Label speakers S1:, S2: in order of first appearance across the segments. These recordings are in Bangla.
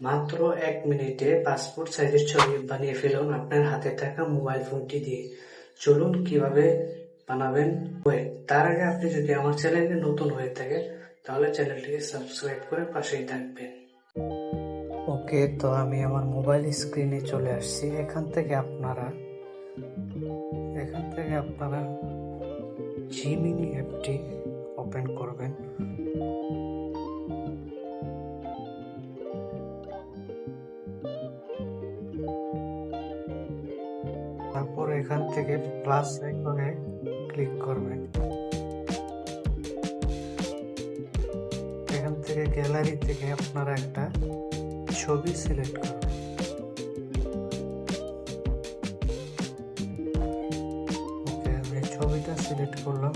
S1: মাত্র 1 মিনিটে পাসপোর্ট সাইজের ছবি বানিয়ে ফেলুন আপনার হাতে থাকা মোবাইল ফোনটি দিয়ে। চলুন কিভাবে বানাবেন। তার আগে আপনি যদি আমার চ্যানেলে নতুন হয়ে থাকে তাহলে চ্যানেলটিকে সাবস্ক্রাইব করে পাশেই থাকবেন। ওকে, তো আমি আমার মোবাইল স্ক্রিনে চলে আসছি। এখান থেকে আপনারা জিমিনি অ্যাপটি ওপেন করবেন। তারপর এখান থেকে প্লাস আইকনে ক্লিক করবেন। এখান থেকে গ্যালারি থেকে আপনারা একটা ছবি সিলেক্ট করবেন। ওকে, আমি ছবিটা সিলেক্ট করলাম।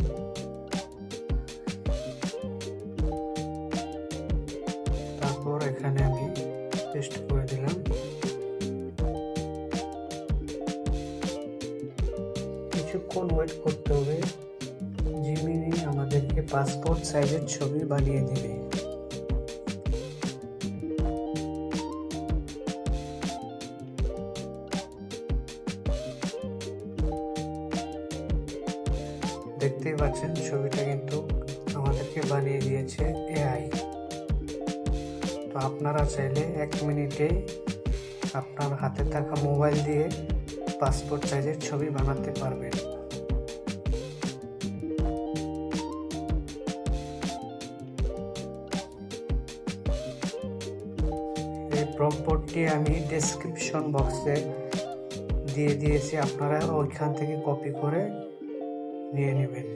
S1: তারপর এখানে আমি পেস্ট করে দিলাম। কিছুক্ষণ ওয়েট করতে হবে, জিমিনি আমাদেরকে পাসপোর্ট সাইজের ছবি বানিয়ে দিবে। দেখতেই পাচ্ছেন ছবিটা কিন্তু আমাদেরকে বানিয়ে দিয়েছে এআই। তো আপনারা চাইলে 1 মিনিটে আপনার হাতে থাকা মোবাইল দিয়ে পাসপোর্ট সাইজের ছবি বানাতে পারবেন। এই প্রম্পটটি আমি ডেসক্রিপশন বক্সে দিয়ে দিয়েছি, আপনারা ওইখান থেকে কপি করে নিয়ে নেবেন।